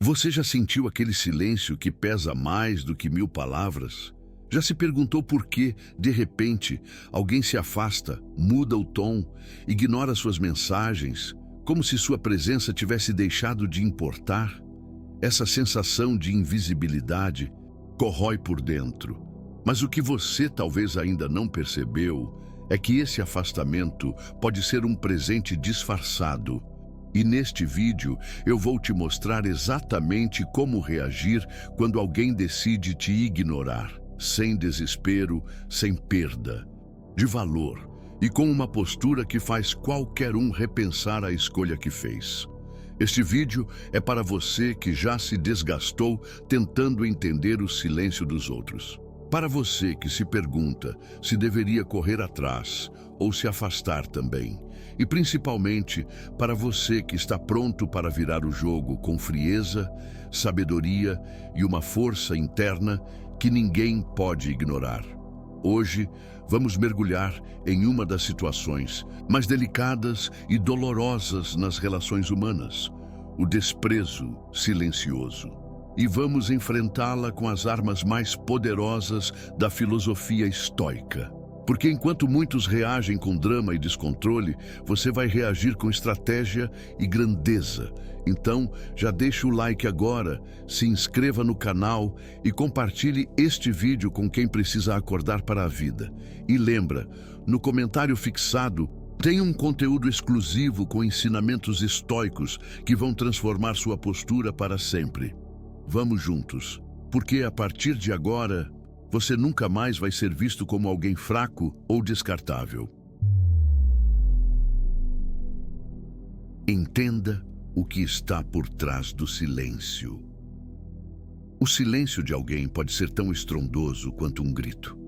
Você já sentiu aquele silêncio que pesa mais do que 1000 palavras? Já se perguntou por que, de repente, alguém se afasta, muda o tom, ignora suas mensagens, como se sua presença tivesse deixado de importar? Essa sensação de invisibilidade corrói por dentro. Mas o que você talvez ainda não percebeu é que esse afastamento pode ser um presente disfarçado. E neste vídeo eu vou te mostrar exatamente como reagir quando alguém decide te ignorar, sem desespero, sem perda de valor e com uma postura que faz qualquer um repensar a escolha que fez. Este vídeo é para você que já se desgastou tentando entender o silêncio dos outros. Para você que se pergunta se deveria correr atrás ou se afastar também. E principalmente para você que está pronto para virar o jogo com frieza, sabedoria e uma força interna que ninguém pode ignorar. Hoje, vamos mergulhar em uma das situações mais delicadas e dolorosas nas relações humanas, o desprezo silencioso. E vamos enfrentá-la com as armas mais poderosas da filosofia estoica. Porque enquanto muitos reagem com drama e descontrole, você vai reagir com estratégia e grandeza. Então, já deixa o like agora, se inscreva no canal e compartilhe este vídeo com quem precisa acordar para a vida. E lembra, no comentário fixado, tem um conteúdo exclusivo com ensinamentos estoicos que vão transformar sua postura para sempre. Vamos juntos, porque a partir de agora, você nunca mais vai ser visto como alguém fraco ou descartável. Entenda o que está por trás do silêncio. O silêncio de alguém pode ser tão estrondoso quanto um grito,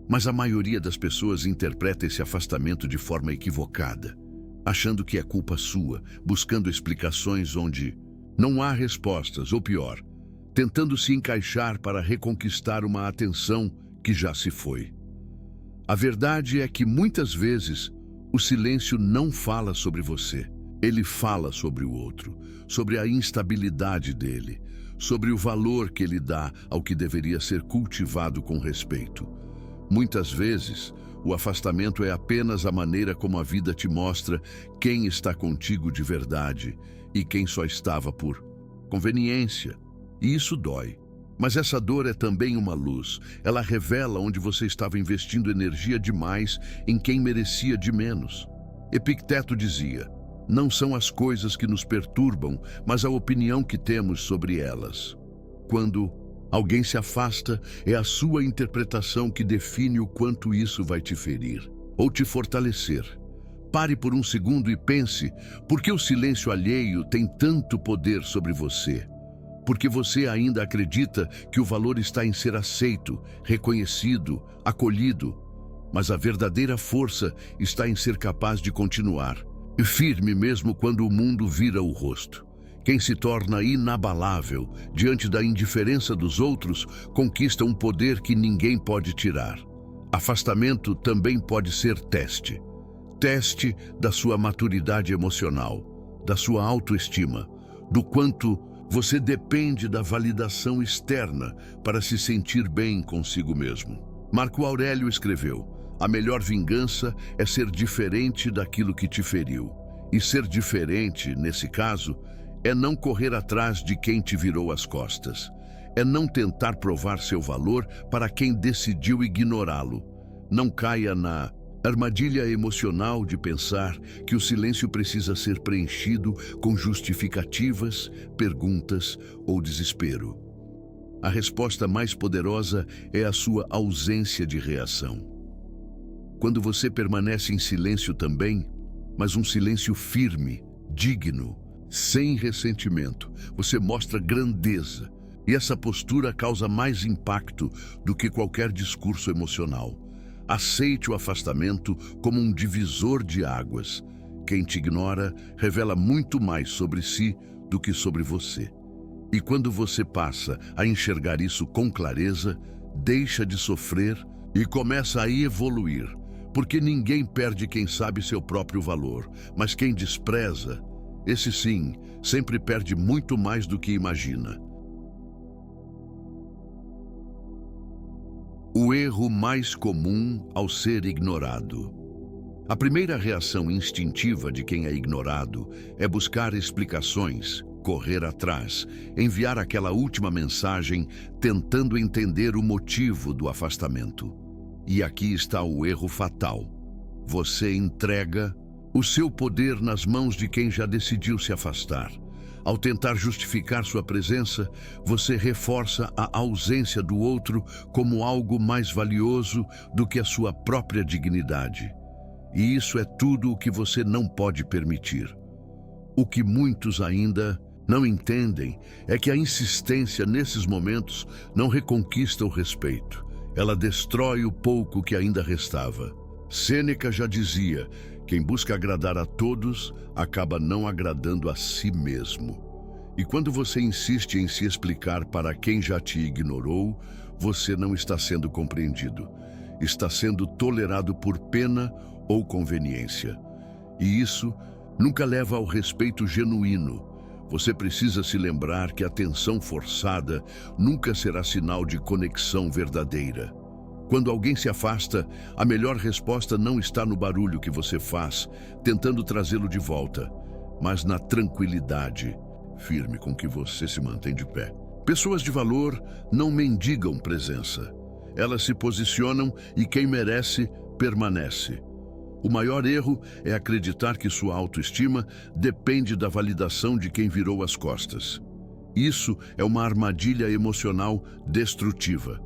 mas a maioria das pessoas interpreta esse afastamento de forma equivocada, achando que é culpa sua, buscando explicações onde não há respostas, ou pior, tentando se encaixar para reconquistar uma atenção que já se foi. A verdade é que muitas vezes o silêncio não fala sobre você. Ele fala sobre o outro, sobre a instabilidade dele, sobre o valor que ele dá ao que deveria ser cultivado com respeito. Muitas vezes, o afastamento é apenas a maneira como a vida te mostra quem está contigo de verdade e quem só estava por conveniência. E isso dói. Mas essa dor é também uma luz. Ela revela onde você estava investindo energia demais em quem merecia de menos. Epicteto dizia: não são as coisas que nos perturbam, mas a opinião que temos sobre elas. Quando alguém se afasta, é a sua interpretação que define o quanto isso vai te ferir ou te fortalecer. Pare por um segundo e pense: por que o silêncio alheio tem tanto poder sobre você? Porque você ainda acredita que o valor está em ser aceito, reconhecido, acolhido. Mas a verdadeira força está em ser capaz de continuar, firme mesmo quando o mundo vira o rosto. Quem se torna inabalável diante da indiferença dos outros conquista um poder que ninguém pode tirar. Afastamento também pode ser teste. Teste da sua maturidade emocional, da sua autoestima, do quanto você depende da validação externa para se sentir bem consigo mesmo. Marco Aurélio escreveu: a melhor vingança é ser diferente daquilo que te feriu. E ser diferente, nesse caso, é não correr atrás de quem te virou as costas. É não tentar provar seu valor para quem decidiu ignorá-lo. Não caia na armadilha emocional de pensar que o silêncio precisa ser preenchido com justificativas, perguntas ou desespero. A resposta mais poderosa é a sua ausência de reação. Quando você permanece em silêncio também, mas um silêncio firme, digno, sem ressentimento, você mostra grandeza. E essa postura causa mais impacto do que qualquer discurso emocional. Aceite o afastamento como um divisor de águas. Quem te ignora revela muito mais sobre si do que sobre você. E quando você passa a enxergar isso com clareza, deixa de sofrer e começa a evoluir. Porque ninguém perde quem sabe seu próprio valor, mas quem despreza Esse sim, sempre perde muito mais do que imagina. O erro mais comum ao ser ignorado. A primeira reação instintiva de quem é ignorado é buscar explicações, correr atrás, enviar aquela última mensagem, tentando entender o motivo do afastamento. E aqui está o erro fatal. Você entrega o seu poder nas mãos de quem já decidiu se afastar. Ao tentar justificar sua presença, você reforça a ausência do outro como algo mais valioso do que a sua própria dignidade. E isso é tudo o que você não pode permitir. O que muitos ainda não entendem é que a insistência nesses momentos não reconquista o respeito. Ela destrói o pouco que ainda restava. Sêneca já dizia: quem busca agradar a todos, acaba não agradando a si mesmo. E quando você insiste em se explicar para quem já te ignorou, você não está sendo compreendido. Está sendo tolerado por pena ou conveniência. E isso nunca leva ao respeito genuíno. Você precisa se lembrar que a tensão forçada nunca será sinal de conexão verdadeira. Quando alguém se afasta, a melhor resposta não está no barulho que você faz, tentando trazê-lo de volta, mas na tranquilidade firme com que você se mantém de pé. Pessoas de valor não mendigam presença. Elas se posicionam e quem merece, permanece. O maior erro é acreditar que sua autoestima depende da validação de quem virou as costas. Isso é uma armadilha emocional destrutiva.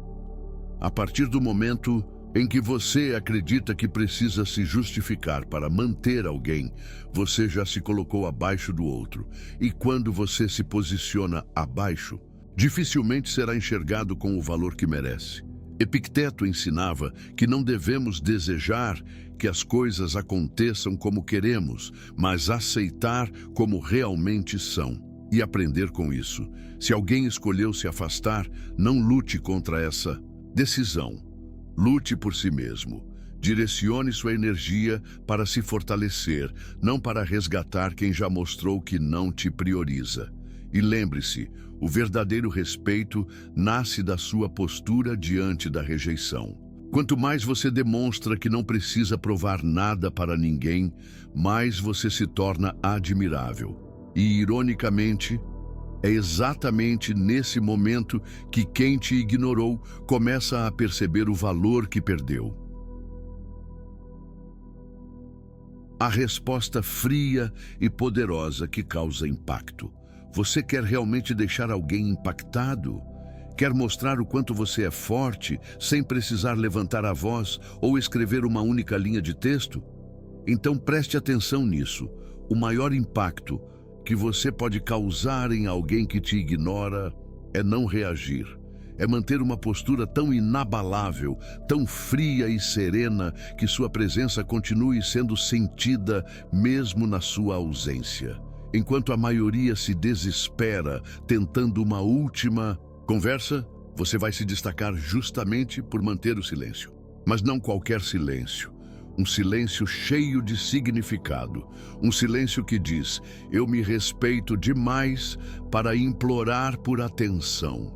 A partir do momento em que você acredita que precisa se justificar para manter alguém, você já se colocou abaixo do outro. E quando você se posiciona abaixo, dificilmente será enxergado com o valor que merece. Epicteto ensinava que não devemos desejar que as coisas aconteçam como queremos, mas aceitar como realmente são e aprender com isso. Se alguém escolheu se afastar, não lute contra essa decisão. Lute por si mesmo. Direcione sua energia para se fortalecer, não para resgatar quem já mostrou que não te prioriza. E lembre-se, o verdadeiro respeito nasce da sua postura diante da rejeição. Quanto mais você demonstra que não precisa provar nada para ninguém, mais você se torna admirável. E, ironicamente, é exatamente nesse momento que quem te ignorou começa a perceber o valor que perdeu. A resposta fria e poderosa que causa impacto. Você quer realmente deixar alguém impactado? Quer mostrar o quanto você é forte, sem precisar levantar a voz ou escrever uma única linha de texto? Então preste atenção nisso. O maior impacto que você pode causar em alguém que te ignora é não reagir. É manter uma postura tão inabalável, tão fria e serena, que sua presença continue sendo sentida mesmo na sua ausência. Enquanto a maioria se desespera, tentando uma última conversa, você vai se destacar justamente por manter o silêncio. Mas não qualquer silêncio. Um silêncio cheio de significado. Um silêncio que diz: eu me respeito demais para implorar por atenção.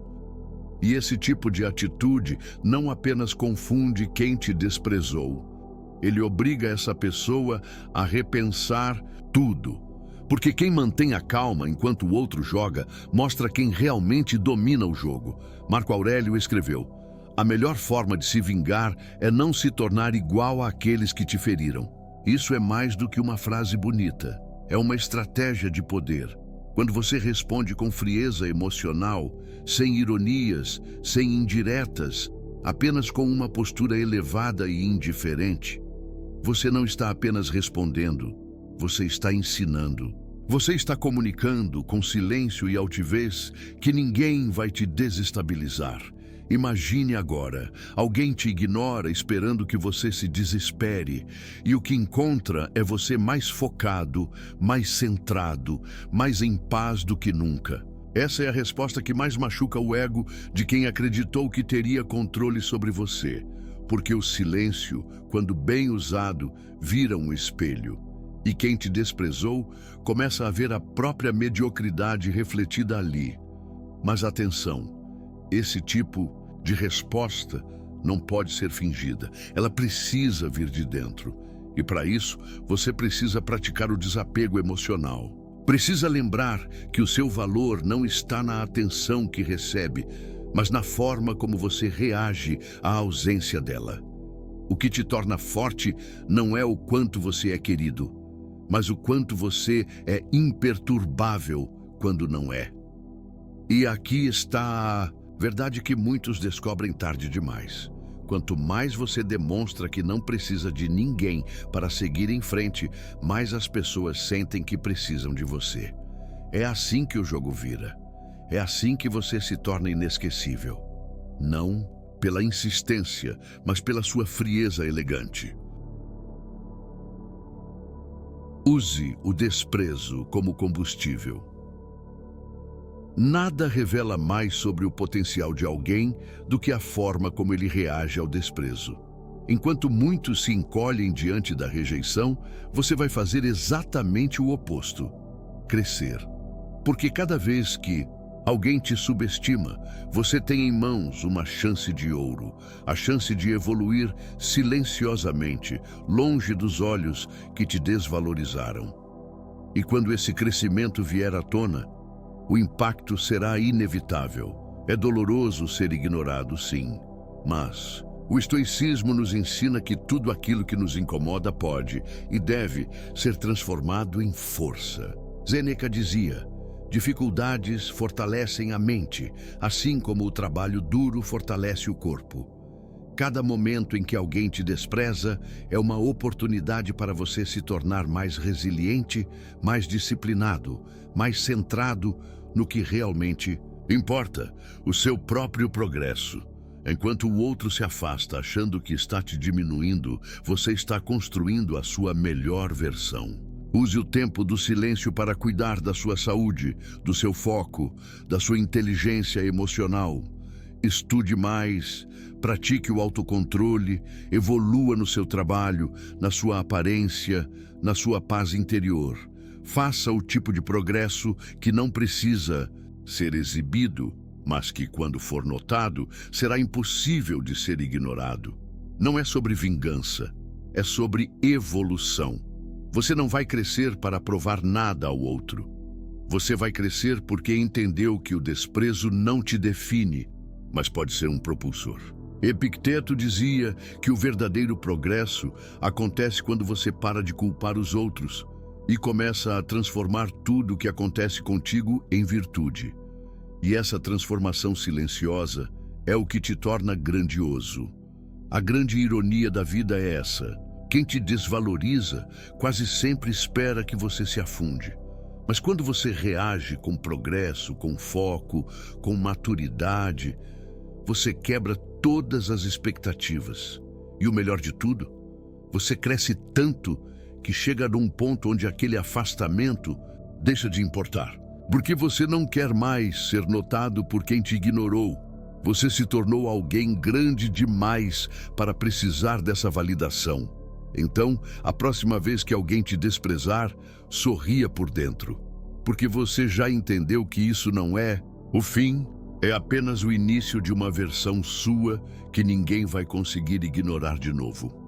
E esse tipo de atitude não apenas confunde quem te desprezou. Ele obriga essa pessoa a repensar tudo. Porque quem mantém a calma enquanto o outro joga, mostra quem realmente domina o jogo. Marco Aurélio escreveu: a melhor forma de se vingar é não se tornar igual àqueles que te feriram. Isso é mais do que uma frase bonita. É uma estratégia de poder. Quando você responde com frieza emocional, sem ironias, sem indiretas, apenas com uma postura elevada e indiferente, você não está apenas respondendo, você está ensinando. Você está comunicando com silêncio e altivez que ninguém vai te desestabilizar. Imagine agora, alguém te ignora esperando que você se desespere, e o que encontra é você mais focado, mais centrado, mais em paz do que nunca. Essa é a resposta que mais machuca o ego de quem acreditou que teria controle sobre você, porque o silêncio, quando bem usado, vira um espelho. E quem te desprezou começa a ver a própria mediocridade refletida ali. Mas atenção, esse tipo de resposta não pode ser fingida. Ela precisa vir de dentro. E para isso, você precisa praticar o desapego emocional. Precisa lembrar que o seu valor não está na atenção que recebe, mas na forma como você reage à ausência dela. O que te torna forte não é o quanto você é querido, mas o quanto você é imperturbável quando não é. E aqui está a verdade que muitos descobrem tarde demais. Quanto mais você demonstra que não precisa de ninguém para seguir em frente, mais as pessoas sentem que precisam de você. É assim que o jogo vira. É assim que você se torna inesquecível. Não pela insistência, mas pela sua frieza elegante. Use o desprezo como combustível. Nada revela mais sobre o potencial de alguém do que a forma como ele reage ao desprezo. Enquanto muitos se encolhem diante da rejeição, você vai fazer exatamente o oposto: crescer. Porque cada vez que alguém te subestima, você tem em mãos uma chance de ouro, a chance de evoluir silenciosamente, longe dos olhos que te desvalorizaram. E quando esse crescimento vier à tona, o impacto será inevitável. É doloroso ser ignorado, sim, mas o estoicismo nos ensina que tudo aquilo que nos incomoda pode e deve ser transformado em força. Sêneca dizia: dificuldades fortalecem a mente, assim como o trabalho duro fortalece o corpo. Cada momento em que alguém te despreza é uma oportunidade para você se tornar mais resiliente, mais disciplinado, mais centrado no que realmente importa, o seu próprio progresso. Enquanto o outro se afasta achando que está te diminuindo, você está construindo a sua melhor versão. Use o tempo do silêncio para cuidar da sua saúde, do seu foco, da sua inteligência emocional. Estude mais, pratique o autocontrole, evolua no seu trabalho, na sua aparência, na sua paz interior. Faça o tipo de progresso que não precisa ser exibido, mas que, quando for notado, será impossível de ser ignorado. Não é sobre vingança, é sobre evolução. Você não vai crescer para provar nada ao outro. Você vai crescer porque entendeu que o desprezo não te define, mas pode ser um propulsor. Epicteto dizia que o verdadeiro progresso acontece quando você para de culpar os outros e começa a transformar tudo o que acontece contigo em virtude. E essa transformação silenciosa é o que te torna grandioso. A grande ironia da vida é essa: quem te desvaloriza quase sempre espera que você se afunde. Mas quando você reage com progresso, com foco, com maturidade, você quebra todas as expectativas. E o melhor de tudo, você cresce tanto que chega num ponto onde aquele afastamento deixa de importar. Porque você não quer mais ser notado por quem te ignorou. Você se tornou alguém grande demais para precisar dessa validação. Então, a próxima vez que alguém te desprezar, sorria por dentro. Porque você já entendeu que isso não é o fim, é apenas o início de uma versão sua que ninguém vai conseguir ignorar de novo.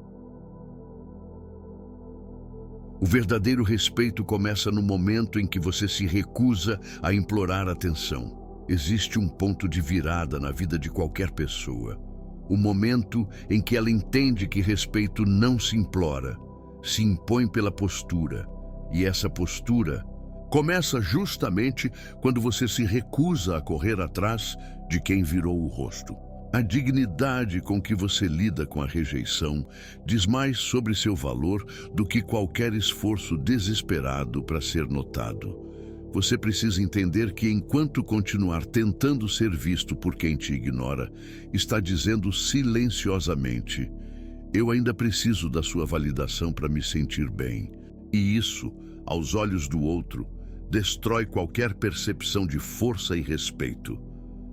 O verdadeiro respeito começa no momento em que você se recusa a implorar atenção. Existe um ponto de virada na vida de qualquer pessoa. O momento em que ela entende que respeito não se implora, se impõe pela postura. E essa postura começa justamente quando você se recusa a correr atrás de quem virou o rosto. A dignidade com que você lida com a rejeição diz mais sobre seu valor do que qualquer esforço desesperado para ser notado. Você precisa entender que enquanto continuar tentando ser visto por quem te ignora, está dizendo silenciosamente: eu ainda preciso da sua validação para me sentir bem. E isso, aos olhos do outro, destrói qualquer percepção de força e respeito.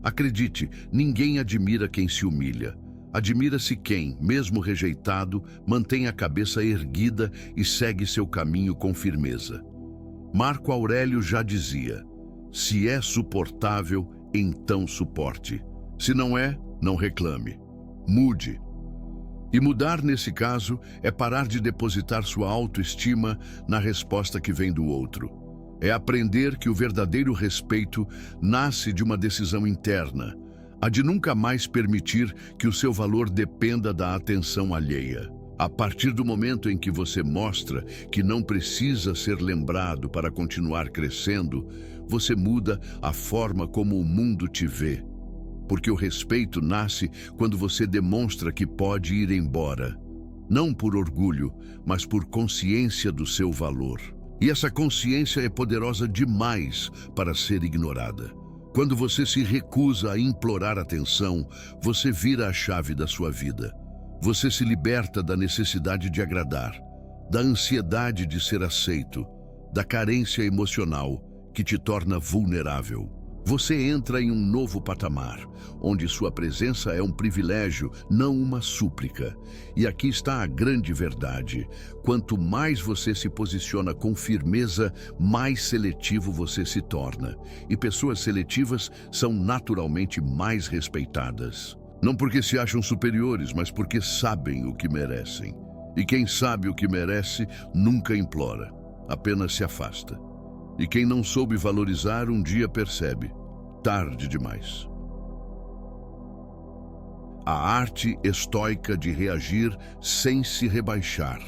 Acredite, ninguém admira quem se humilha. Admira-se quem, mesmo rejeitado, mantém a cabeça erguida e segue seu caminho com firmeza. Marco Aurélio já dizia: se é suportável, então suporte. Se não é, não reclame. Mude. E mudar, nesse caso, é parar de depositar sua autoestima na resposta que vem do outro. É aprender que o verdadeiro respeito nasce de uma decisão interna, a de nunca mais permitir que o seu valor dependa da atenção alheia. A partir do momento em que você mostra que não precisa ser lembrado para continuar crescendo, você muda a forma como o mundo te vê. Porque o respeito nasce quando você demonstra que pode ir embora. Não por orgulho, mas por consciência do seu valor. E essa consciência é poderosa demais para ser ignorada. Quando você se recusa a implorar atenção, você vira a chave da sua vida. Você se liberta da necessidade de agradar, da ansiedade de ser aceito, da carência emocional que te torna vulnerável. Você entra em um novo patamar, onde sua presença é um privilégio, não uma súplica. E aqui está a grande verdade: quanto mais você se posiciona com firmeza, mais seletivo você se torna. E pessoas seletivas são naturalmente mais respeitadas. Não porque se acham superiores, mas porque sabem o que merecem. E quem sabe o que merece nunca implora, apenas se afasta. E quem não soube valorizar um dia percebe, tarde demais. A arte estoica de reagir sem se rebaixar.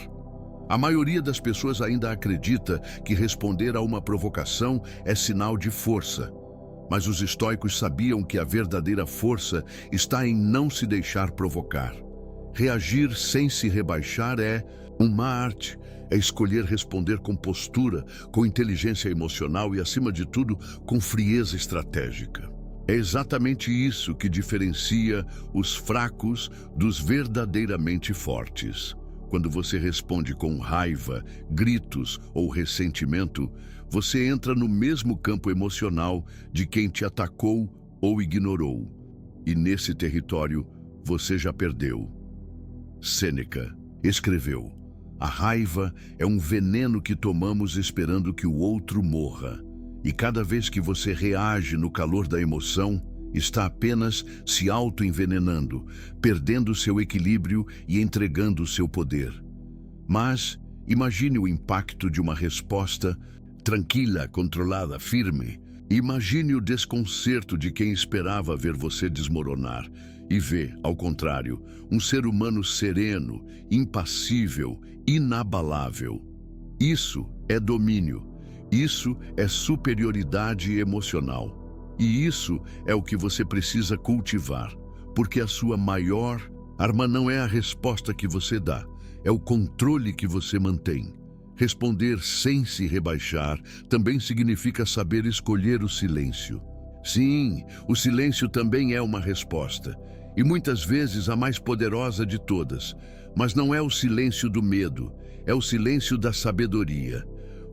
A maioria das pessoas ainda acredita que responder a uma provocação é sinal de força. Mas os estoicos sabiam que a verdadeira força está em não se deixar provocar. Reagir sem se rebaixar é uma arte. É escolher responder com postura, com inteligência emocional e, acima de tudo, com frieza estratégica. É exatamente isso que diferencia os fracos dos verdadeiramente fortes. Quando você responde com raiva, gritos ou ressentimento, você entra no mesmo campo emocional de quem te atacou ou ignorou. E nesse território, você já perdeu. Sêneca escreveu: a raiva é um veneno que tomamos esperando que o outro morra. E cada vez que você reage no calor da emoção, está apenas se auto-envenenando, perdendo seu equilíbrio e entregando seu poder. Mas imagine o impacto de uma resposta tranquila, controlada, firme. Imagine o desconcerto de quem esperava ver você desmoronar e vê, ao contrário, um ser humano sereno, impassível, inabalável. Isso é domínio. Isso é superioridade emocional. E isso é o que você precisa cultivar, porque a sua maior arma não é a resposta que você dá, é o controle que você mantém. Responder sem se rebaixar também significa saber escolher o silêncio. Sim, o silêncio também é uma resposta, e muitas vezes a mais poderosa de todas. Mas não é o silêncio do medo, é o silêncio da sabedoria.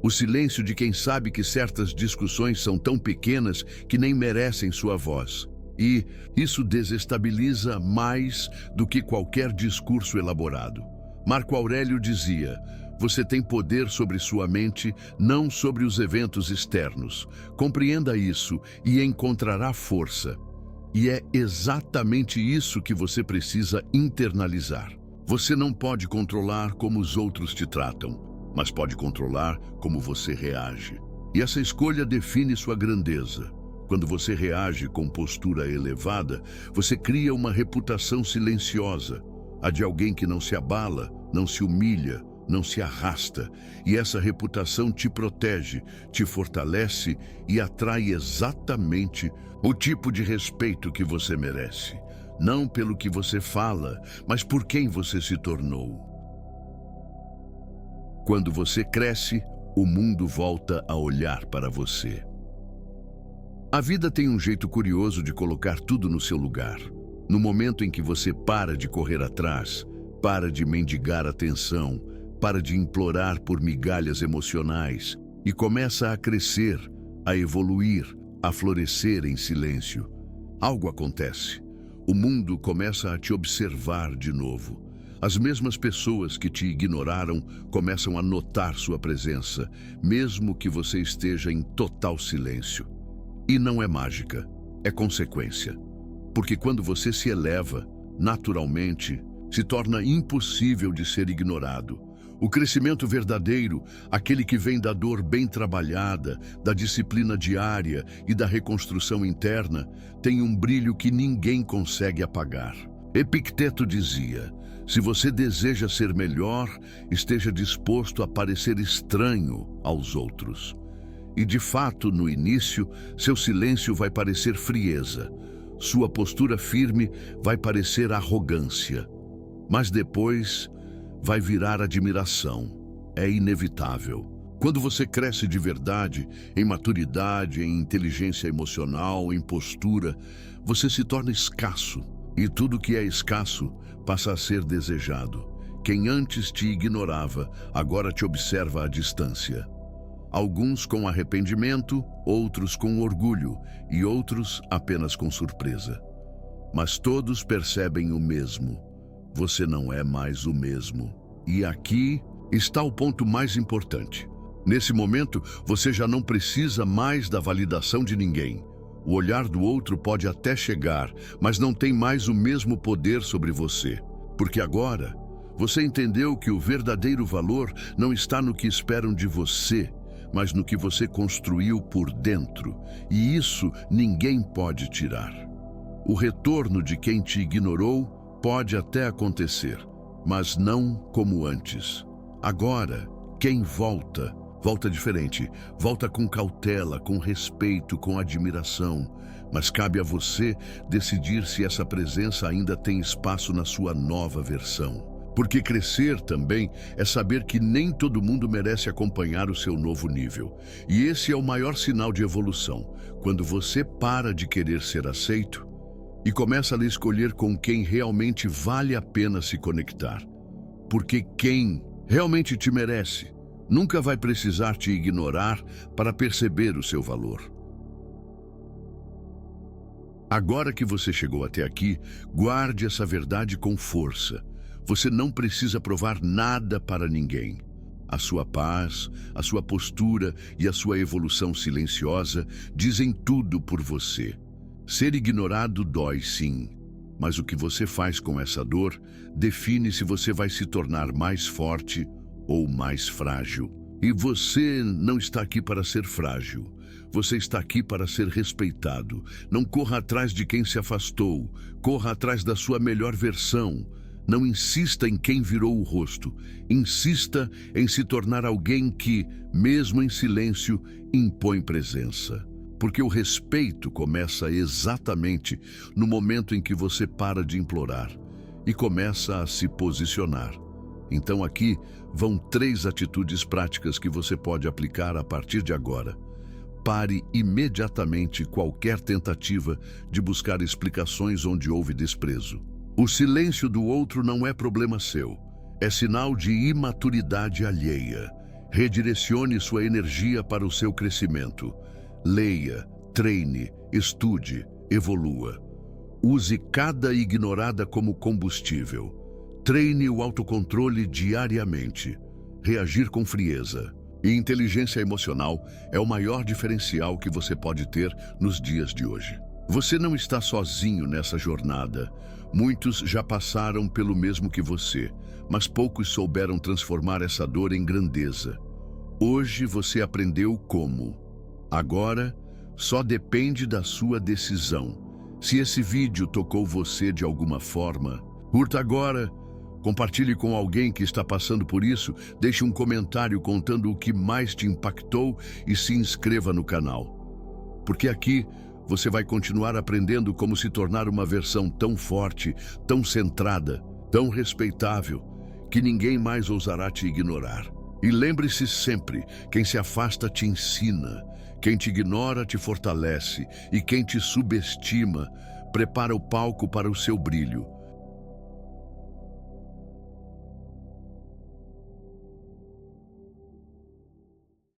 O silêncio de quem sabe que certas discussões são tão pequenas que nem merecem sua voz. E isso desestabiliza mais do que qualquer discurso elaborado. Marco Aurélio dizia: você tem poder sobre sua mente, não sobre os eventos externos. Compreenda isso e encontrará força. E é exatamente isso que você precisa internalizar. Você não pode controlar como os outros te tratam, mas pode controlar como você reage. E essa escolha define sua grandeza. Quando você reage com postura elevada, você cria uma reputação silenciosa, a de alguém que não se abala, não se humilha, não se arrasta. E essa reputação te protege, te fortalece e atrai exatamente o tipo de respeito que você merece. Não pelo que você fala, mas por quem você se tornou. Quando você cresce, o mundo volta a olhar para você. A vida tem um jeito curioso de colocar tudo no seu lugar. No momento em que você para de correr atrás, para de mendigar atenção, para de implorar por migalhas emocionais e começa a crescer, a evoluir, a florescer em silêncio, algo acontece. O mundo começa a te observar de novo. As mesmas pessoas que te ignoraram começam a notar sua presença, mesmo que você esteja em total silêncio. E não é mágica, é consequência. Porque quando você se eleva, naturalmente, se torna impossível de ser ignorado. O crescimento verdadeiro, aquele que vem da dor bem trabalhada, da disciplina diária e da reconstrução interna, tem um brilho que ninguém consegue apagar. Epicteto dizia: se você deseja ser melhor, esteja disposto a parecer estranho aos outros. E de fato, no início, seu silêncio vai parecer frieza, sua postura firme vai parecer arrogância, mas depois vai virar admiração. É inevitável. Quando você cresce de verdade, em maturidade, em inteligência emocional, em postura, você se torna escasso. E tudo que é escasso passa a ser desejado. Quem antes te ignorava, agora te observa à distância. Alguns com arrependimento, outros com orgulho e outros apenas com surpresa. Mas todos percebem o mesmo: você não é mais o mesmo. E aqui está o ponto mais importante. Nesse momento, você já não precisa mais da validação de ninguém. O olhar do outro pode até chegar, mas não tem mais o mesmo poder sobre você. Porque agora, você entendeu que o verdadeiro valor não está no que esperam de você, mas no que você construiu por dentro. E isso ninguém pode tirar. O retorno de quem te ignorou pode até acontecer, mas não como antes. Agora, quem volta, volta diferente, volta com cautela, com respeito, com admiração. Mas cabe a você decidir se essa presença ainda tem espaço na sua nova versão. Porque crescer também é saber que nem todo mundo merece acompanhar o seu novo nível. E esse é o maior sinal de evolução, quando você para de querer ser aceito e começa a escolher com quem realmente vale a pena se conectar. Porque quem realmente te merece nunca vai precisar te ignorar para perceber o seu valor. Agora que você chegou até aqui, guarde essa verdade com força. Você não precisa provar nada para ninguém. A sua paz, a sua postura e a sua evolução silenciosa dizem tudo por você. Ser ignorado dói, sim, mas o que você faz com essa dor define se você vai se tornar mais forte ou mais frágil. E você não está aqui para ser frágil. Você está aqui para ser respeitado. Não corra atrás de quem se afastou. Corra atrás da sua melhor versão. Não insista em quem virou o rosto. Insista em se tornar alguém que, mesmo em silêncio, impõe presença. Porque o respeito começa exatamente no momento em que você para de implorar e começa a se posicionar. Então aqui vão 3 atitudes práticas que você pode aplicar a partir de agora. Pare imediatamente qualquer tentativa de buscar explicações onde houve desprezo. O silêncio do outro não é problema seu, é sinal de imaturidade alheia. Redirecione sua energia para o seu crescimento. Leia, treine, estude, evolua. Use cada ignorada como combustível. Treine o autocontrole diariamente. Reagir com frieza. E inteligência emocional é o maior diferencial que você pode ter nos dias de hoje. Você não está sozinho nessa jornada. Muitos já passaram pelo mesmo que você, mas poucos souberam transformar essa dor em grandeza. Hoje você aprendeu como. Agora, só depende da sua decisão. Se esse vídeo tocou você de alguma forma, curta agora, compartilhe com alguém que está passando por isso, deixe um comentário contando o que mais te impactou e se inscreva no canal. Porque aqui você vai continuar aprendendo como se tornar uma versão tão forte, tão centrada, tão respeitável, que ninguém mais ousará te ignorar. E lembre-se sempre, quem se afasta te ensina, quem te ignora te fortalece e quem te subestima prepara o palco para o seu brilho.